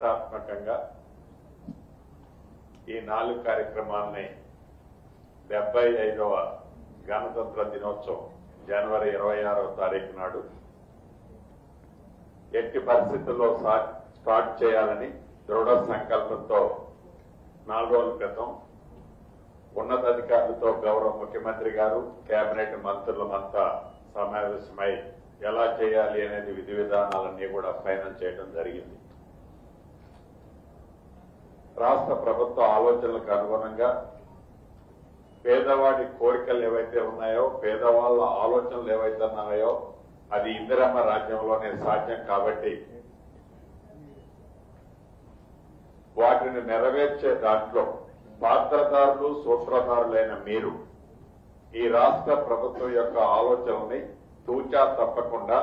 ప్రతిష్టాత్మకంగా ఈ 4 కార్యక్రమాలని 75వ గణతంత్ర దినోత్సవం జనవరి 26వ తారీఖు నాడు ఎట్టి పరిస్థితుల్లో స్టార్ట్ చేయాలని దృఢ సంకల్పంతో 4 రోజుల క్రితం ఉన్నతాధికారులతో గౌరవ ముఖ్యమంత్రి గారు కేబినెట్ మంత్రులమంతా సమావేశమై ఎలా చేయాలి అనేది విధి విధానాలన్నీ కూడా ఫైనల్ చేయడం జరిగింది. రాష్ట్ర ప్రభుత్వ ఆలోచనలకు అనుగుణంగా పేదవాడి కోరికలు ఏవైతే ఉన్నాయో, పేదవాళ్ళ ఆలోచనలు ఏవైతే ఉన్నాయో అది ఇందిరమ్మ రాజ్యంలోనే సాధ్యం కాబట్టి వాటిని నెరవేర్చే దాంట్లో పాత్రదారులు సూత్రధారులైన మీరు ఈ రాష్ట్ర ప్రభుత్వం యొక్క ఆలోచనల్ని తూచా తప్పకుండా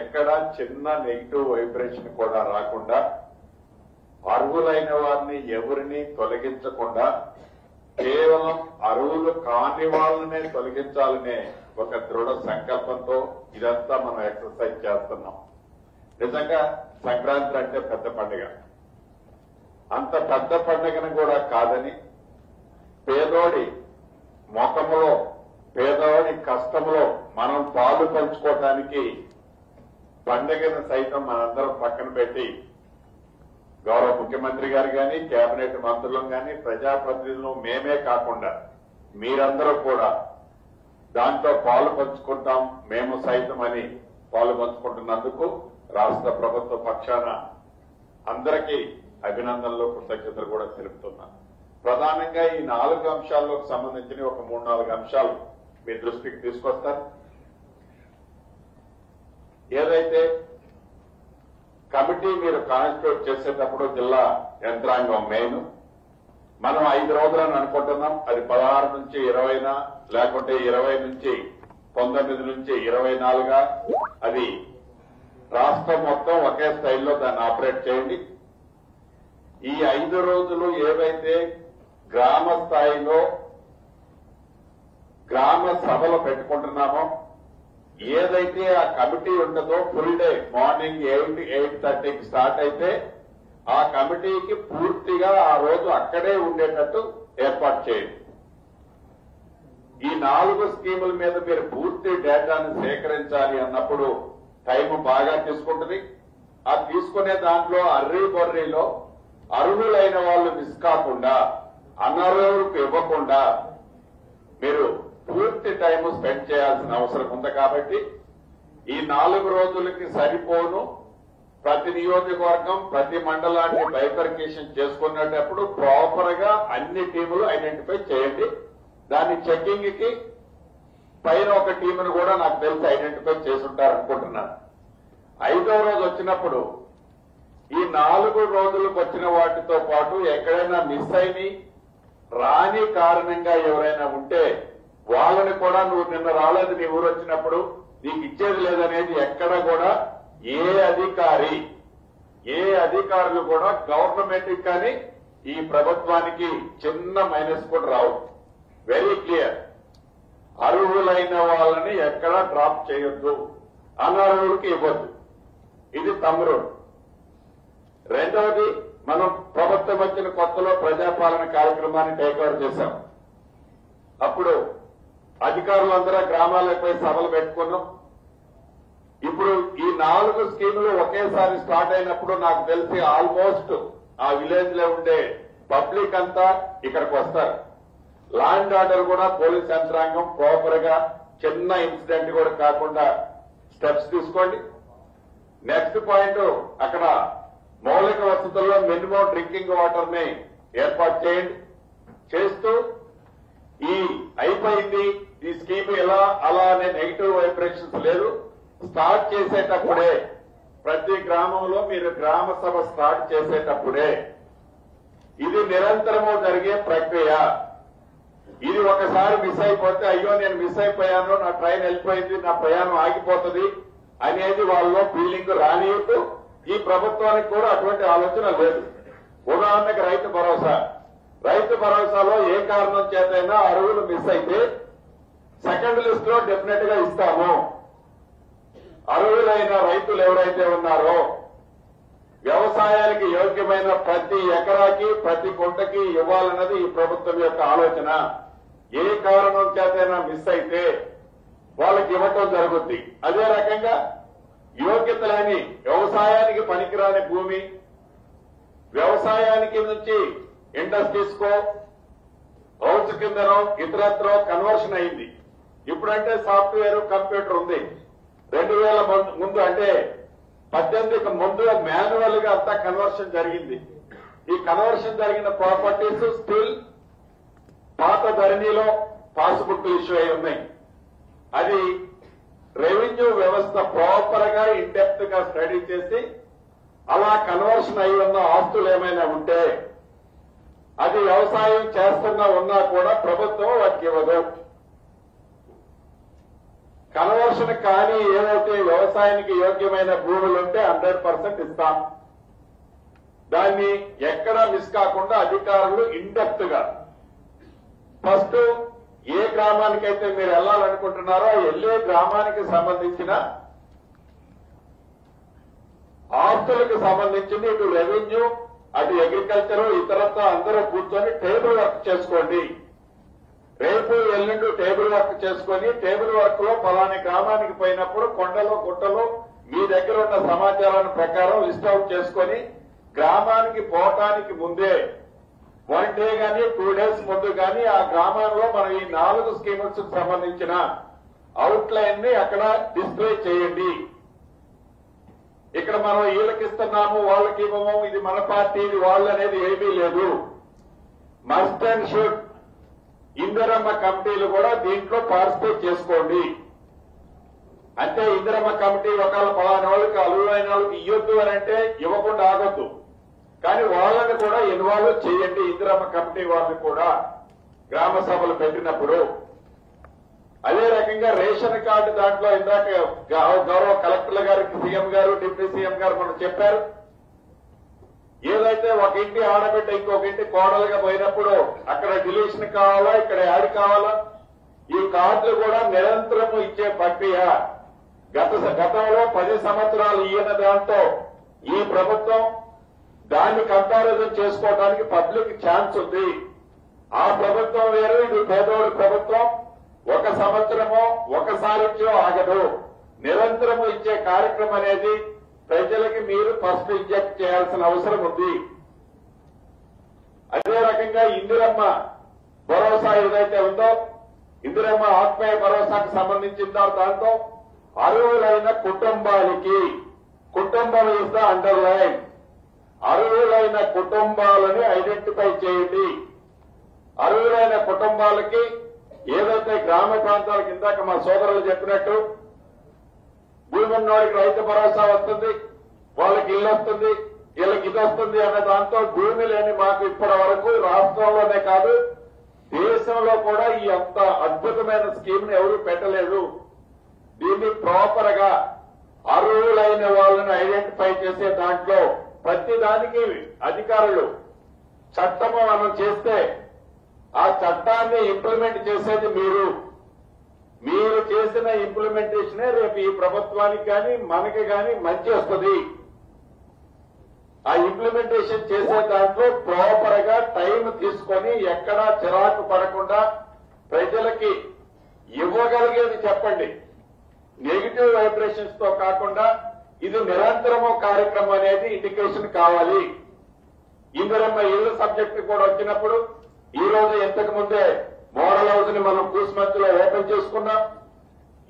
ఎక్కడా చిన్న నెగిటివ్ వైబ్రేషన్ కూడా రాకుండా అర్హులైన వారిని ఎవరిని తొలగించకుండా కేవలం అర్హులు కాని వాళ్ళనే తొలగించాలనే ఒక దృఢ సంకల్పంతో ఇదంతా మనం ఎక్సర్సైజ్ చేస్తున్నాం. నిజంగా సంక్రాంతి అంటే పెద్ద పండుగ. అంత పెద్ద పండుగను కూడా కాదని పేదోడి ముఖంలో పేదవాడి కష్టంలో మనం పాలు పంచుకోవడానికి పండుగను సైతం మనందరం పక్కన పెట్టి గౌరవ ముఖ్యమంత్రి గారు కానీ కేబినెట్ మంత్రులు కానీ ప్రజాప్రతినిధులు మేమే కాకుండా మీరందరూ కూడా దాంట్లో పాలు పంచుకుంటాం మేము సైతం అని పాలు పంచుకుంటున్నందుకు రాష్ట్ర ప్రభుత్వ పక్షాన అందరికీ అభినందనలు కృతజ్ఞతలు కూడా తెలుపుతున్నాను. ప్రధానంగా ఈ 4 అంశాలకు సంబంధించిన ఒక 3-4 అంశాలు మీ దృష్టికి తీసుకొస్తారు. ఏదైతే కమిటీ మీరు కాన్స్టిట్యూట్ చేసేటప్పుడు జిల్లా యంత్రాంగం మెయిన్ మనం 5 రోజులని అనుకుంటున్నాం. అది 16 నుంచి 20 లేకుంటే 20 నుంచి 19 నుంచి 24 అది రాష్ట్రం మొత్తం ఒకే స్థాయిలో దాన్ని ఆపరేట్ చేయండి. ఈ 5 రోజులు ఏవైతే గ్రామ స్థాయిలో గ్రామ సభలు పెట్టుకుంటున్నామో ఏదైతే ఆ కమిటీ ఉంటుందో ఫుల్ డే మార్నింగ్ 8-8:30కి స్టార్ట్ అయితే ఆ కమిటీకి పూర్తిగా ఆ రోజు అక్కడే ఉండేటట్టు ఏర్పాటు చేయండి. ఈ 4 స్కీముల మీద మీరు పూర్తి డేటాను సేకరించాలి అన్నప్పుడు టైం బాగా తీసుకుంటుంది. ఆ తీసుకునే దాంట్లో అర్రీ బొర్రీలో అర్హులైన వాళ్ళు మిస్ కాకుండా అనర్హులకు ఇవ్వకుండా మీరు పూర్తి టైం స్పెండ్ చేయాల్సిన అవసరం ఉంది. కాబట్టి ఈ 4 రోజులకి సరిపోను ప్రతి నియోజకవర్గం ప్రతి మండలాన్ని బైఫర్కేషన్ చేసుకునేటప్పుడు ప్రాపర్ గా అన్ని టీములు ఐడెంటిఫై చేయండి. దాని చెకింగ్ కి పైన ఒక టీమును కూడా నాకు తెలిసి ఐడెంటిఫై చేసుంటారనుకుంటున్నాను. 5వ రోజు వచ్చినప్పుడు ఈ 4 రోజులకు వచ్చిన వాటితో పాటు ఎక్కడైనా మిస్ అయిని రాని కారణంగా ఎవరైనా ఉంటే వాళ్ళని కూడా నువ్వు నిన్న రాలేదు నీ ఊరు వచ్చినప్పుడు నీకు ఇచ్చేది లేదనేది ఎక్కడ కూడా ఏ అధికారులు కూడా గవర్నమెంట్ కానీ ఈ ప్రభుత్వానికి చిన్న మైనస్ కూడా రావు. Very clear. అర్హులైన వాళ్ళని ఎక్కడా డ్రాప్ చేయొద్దు, అనర్హులకి ఇవ్వద్దు. ఇది తమ్ముడు. రెండవది మనం ప్రభుత్వం వచ్చిన కొత్తలో ప్రజాపాలన కార్యక్రమాన్ని టేక్ఓవర్ చేశాం. అప్పుడు అధికారులందరూ గ్రామాలపై సభలు పెట్టుకున్నాం. ఇప్పుడు ఈ 4 స్కీములు ఒకేసారి స్టార్ట్ అయినప్పుడు నాకు తెలిసి ఆల్మోస్ట్ ఆ విలేజ్ లో ఉండే పబ్లిక్ అంతా ఇక్కడికి వస్తారు. లా అండ్ ఆర్డర్ కూడా పోలీస్ యంత్రాంగం ప్రాపర్ గా చిన్న ఇన్సిడెంట్ కూడా కాకుండా స్టెప్స్ తీసుకోండి. నెక్స్ట్ పాయింట్ అక్కడ మౌలిక వసతుల్లో మినిమం డ్రింకింగ్ వాటర్ ని ఏర్పాటు చేయండి. చేస్తూ ఈ అయిపోయింది ఈ స్కీమ్ ఎలా అలా అనే నెగిటివ్ వైబ్రేషన్స్ లేదు. స్టార్ట్ చేసేటప్పుడే ప్రతి గ్రామంలో మీరు గ్రామ సభ స్టార్ట్ చేసేటప్పుడే ఇది నిరంతరము జరిగే ప్రక్రియ. ఇది ఒకసారి మిస్ అయిపోతే అయ్యో నేను మిస్ అయిపోయాను, నా ట్రైన్ వెళ్ళిపోయింది, నా ప్రయాణం ఆగిపోతుంది అనేది వాళ్ళలో ఫీలింగ్ రానియద్దు. ఈ ప్రభుత్వానికి కూడా అటువంటి ఆలోచన లేదు. ఉదాహరణకు రైతు భరోసాలో ఏ కారణం చేతైనా అర్హులు మిస్ అయితే సెకండ్ లిస్ట్ లో డెఫినెట్ గా ఇస్తాము. అర్హులైన రైతులు ఎవరైతే ఉన్నారో వ్యవసాయానికి యోగ్యమైన ప్రతి ఎకరాకి ప్రతి గుంటకి ఇవ్వాలన్నది ఈ ప్రభుత్వం యొక్క ఆలోచన. ఏ కారణం చేతైనా మిస్ అయితే వాళ్ళకి ఇవ్వటం జరుగుద్ది. అదే రకంగా యోగ్యత లేని వ్యవసాయానికి పనికిరాని భూమి, వ్యవసాయానికి నుంచి ఇండస్ట్రీస్ కో హౌస్ కిందనో ఇతరత్రో కన్వర్షన్ అయింది. ఇప్పుడంటే సాఫ్ట్వేర్ కంప్యూటర్ ఉంది. 2000 ముందు అంటే 18కి ముందు మాన్యువల్ గా అంతా కన్వర్షన్ జరిగింది. ఈ కన్వర్షన్ జరిగిన ప్రాపర్టీస్ స్టిల్ పాత ధరణిలో పాస్బుక్ ఇష్యూ అయి ఉన్నాయి. అది రెవెన్యూ వ్యవస్థ ప్రాపర్ గా ఇండెప్త్ గా స్టడీ చేసి అలా కన్వర్షన్ అయి ఉన్న ఆస్తులు ఏమైనా ఉంటే అది వ్యవసాయం చేస్తున్నా ఉన్నా కూడా ప్రభుత్వం వాటికి ఇవ్వదు. కన్వర్షన్ కానీ ఏదైతే వ్యవసాయానికి యోగ్యమైన భూములు ఉంటే 100% ఇస్తాం. దాన్ని ఎక్కడా మిస్ కాకుండా అధికారులు ఇండెప్త్ గా ఫస్ట్ ఏ గ్రామానికైతే మీరు వెళ్లాలనుకుంటున్నారో వెళ్లే గ్రామానికి సంబంధించిన ఆస్తులకు సంబంధించింది ఇటు రెవెన్యూ అటు అగ్రికల్చర్ ఇతరత్ర అందరూ కూర్చొని టేబుల్ వర్క్ చేసుకోండి. రేపు ఎల్లుండి టేబుల్ వర్క్ చేసుకుని టేబుల్ వర్క్ లో ఫలాని గ్రామానికి పోయినప్పుడు కొండలు గుట్టలు మీ దగ్గర ఉన్న సమాచారాన్ని ప్రకారం లిస్ట్ అవుట్ చేసుకుని గ్రామానికి పోవటానికి ముందే 1 డే గానీ 2 డేస్ ముందు గానీ ఆ గ్రామంలో మనం ఈ 4 స్కీమ్స్ కు సంబంధించిన అవుట్ లైన్ ని అక్కడ డిస్ప్లే చేయండి. ఇక్కడ మనం వీళ్ళకి ఇస్తున్నాము వాళ్ళకి ఇవ్వము, ఇది మన పార్టీ ఇది వాళ్ళు అనేది ఏమీ లేదు. మస్ట్ అండ్ షుడ్ ఇందిరమ్మ కమిటీలు కూడా దీంట్లో పార్టిసిపేట్ చేసుకోండి. అంటే ఇందిరమ్మ కమిటీ ఒకవేళ పలానా వాళ్ళకి అలువైన వాళ్ళకి ఇవ్వద్దు అని అంటే ఇవ్వకుండా ఆగొద్దు. కానీ వాళ్ళని కూడా ఇన్వాల్వ్ చేయండి. ఇందిరమ్మ కమిటీ వాళ్ళని కూడా గ్రామ సభలు పెట్టినప్పుడు. అదే రకంగా రేషన్ కార్డు దాంట్లో ఇందాక గౌరవ కలెక్టర్ల గారికి సీఎం గారు డిప్యూటీ సీఎం గారు మనం చెప్పారు. ఏదైతే ఒక ఇంటి ఆడబిడ్డ ఇంకొక ఇంటి కోడలుగా పోయినప్పుడు అక్కడ డిలీషన్ కావాలా ఇక్కడ యాడ్ కావాలా ఈ కార్డులు కూడా నిరంతరం ఇచ్చే ప్రక్రియ. గతంలో 10 సంవత్సరాలు ఈయన దాంతో ఈ ప్రభుత్వం దాన్ని కంపారిజన్ చేసుకోవడానికి పబ్లిక్ ఛాన్స్ ఉంది. ఆ ప్రభుత్వం వేరు, ఇది పేదోడి ప్రభుత్వం. 1 సంవత్సరమో ఒకసారిచ్చో ఆగదు. నిరంతరము ఇచ్చే కార్యక్రమం అనేది ప్రజలకి మీరు ఫస్ట్ ఇంజెక్ట్ చేయాల్సిన అవసరం ఉంది. అదే రకంగా ఇందిరమ్మ భరోసా ఏదైతే ఉందో ఇందిరమ్మ ఆత్మీయ భరోసాకు సంబంధించిన దాంతో అర్హులైన కుటుంబాలకి కుటుంబం ఇస్ ద అండర్లైన్ అర్హులైన కుటుంబాలని ఐడెంటిఫై చేయండి. అర్హులైన కుటుంబాలకి ఏదైతే గ్రామ ప్రాంతాలకు ఇందాక మా సోదరులు చెప్పినట్టు భూమి ఉన్నవాడికి రైతు భరోసా వస్తుంది, వాళ్ళకి ఇల్లు వస్తుంది, వీళ్ళకి ఇది వస్తుంది అనే దాంతో భూమి లేని మాకు ఇప్పటి వరకు రాష్ట్రంలోనే కాదు దేశంలో కూడా ఈ అంత అద్భుతమైన స్కీమ్ ని ఎవరూ పెట్టలేదు. దీన్ని ప్రాపర్ గా అర్హులైన వాళ్ళని ఐడెంటిఫై చేసే దాంట్లో ప్రతి దానికి అధికారులు చట్టము మనం చేస్తే ఆ చట్టాన్ని ఇంప్లిమెంట్ చేసేది మీరు చేసిన ఇంప్లిమెంటేషనే రేపు ఈ ప్రభుత్వానికి కానీ మనకి కానీ మంచి వస్తుంది. ఆ ఇంప్లిమెంటేషన్ చేసే దాంట్లో ప్రాపర్ గా టైం తీసుకొని ఎక్కడా చిరాకు పడకుండా ప్రజలకి ఇవ్వగలిగేది చెప్పండి. నెగిటివ్ వైబ్రేషన్స్ తో కాకుండా ఇది నిరంతరము కార్యక్రమం అనేది ఇండికేషన్ కావాలి. ఇందిరమ్మ ఇళ్ల సబ్జెక్ట్ కూడా వచ్చినప్పుడు ఈ రోజు ఇంతకు ముందే మోడల్ హౌస్ ని మనం కూసుమంతులో ఓపెన్ చేసుకున్నాం.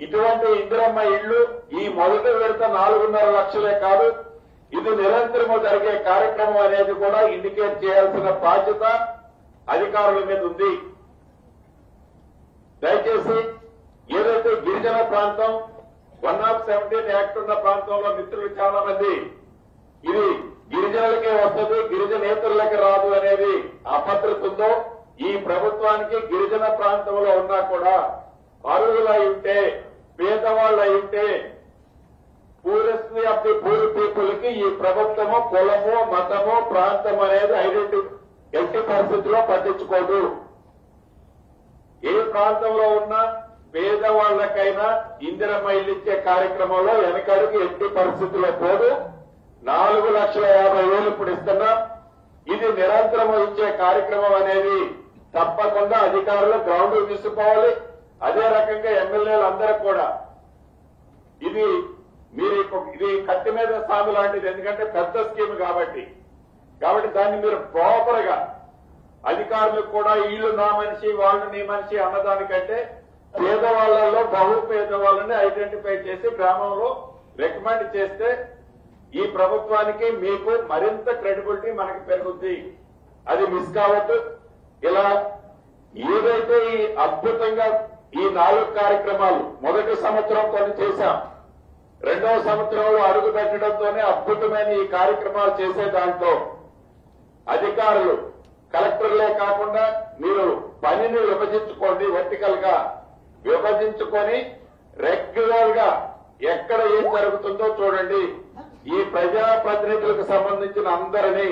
ఇటువంటి ఇందిరమ్మ ఇళ్లు ఈ మొదటి విడత 4.5 లక్షలే కాదు, ఇది నిరంతరము జరిగే కార్యక్రమం అనేది కూడా ఇండికేట్ చేయాల్సిన బాధ్యత అధికారుల మీద ఉంది. దయచేసి ఏదైతే గిరిజన ప్రాంతం 117 యాక్ట్ ఉన్న ప్రాంతంలో మిత్రులు చాలా మంది ఇది గిరిజనులకే వస్తుంది గిరిజనేతరులకి రాదు అనేది అభద్రత ఉందో ఈ ప్రభుత్వానికి గిరిజన ప్రాంతంలో ఉన్నా కూడా అర్హులై ఉంటే పేదవాళ్ళు అయి ఉంటే poorest of the poor people కి ఈ ప్రభుత్వము కులము మతము ప్రాంతం అనేది ఎట్టి పరిస్థితుల్లో పట్టించుకోదు. ఏ ప్రాంతంలో ఉన్నా పేదవాళ్లకైనా ఇందిరమ్మ ఇల్లు ఇచ్చే కార్యక్రమంలో వెనకడుగు ఎట్టి పరిస్థితుల్లో పోదు. 4,50,000 ఇప్పుడు ఇస్తున్నాం. ఇది నిరంతరం ఇచ్చే కార్యక్రమం అనేది తప్పకుండా అధికారులు గ్రౌండ్ తీసుకోవాలి. అదే రకంగా ఎమ్మెల్యేలు అందరూ కూడా ఇది ఇది కత్తి మీద సాగు లాంటిది. ఎందుకంటే పెద్ద స్కీమ్ కాబట్టి దాన్ని మీరు ప్రాపర్ గా అధికారులకు కూడా వీళ్ళు నా మనిషి వాళ్ళు నీ మనిషి అన్నదానికంటే పేదవాళ్లలో బహు పేదవాళ్ళని ఐడెంటిఫై చేసి గ్రామంలో రికమెండ్ చేస్తే ఈ ప్రభుత్వానికి మీకు మరింత క్రెడిబిలిటీ మనకి పెరుగుద్ది. అది మిస్ కావద్దు. ఇలా ఏదైతే ఈ అద్భుతంగా ఈ 4 కార్యక్రమాలు మొదటి సంవత్సరం కొన్ని చేశాం, రెండవ సంవత్సరంలో అడుగు పెట్టడంతోనే అద్భుతమైన ఈ కార్యక్రమాలు చేసే దాంట్లో అధికారులు కలెక్టర్లే కాకుండా మీరు పనిని విభజించుకోండి. వర్టికల్ గా విభజించుకొని రెగ్యులర్ గా ఎక్కడ ఏం జరుగుతుందో చూడండి. ఈ ప్రజాప్రతినిధులకు సంబంధించిన అందరినీ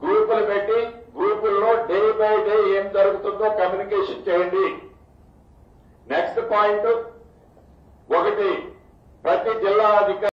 గ్రూపులు పెట్టి గ్రూపుల్లో డే బై డే ఏం జరుగుతుందో కమ్యూనికేషన్ చేయండి. నెక్స్ట్ పాయింట్, ఒకటి ప్రతి జిల్లా అధికారి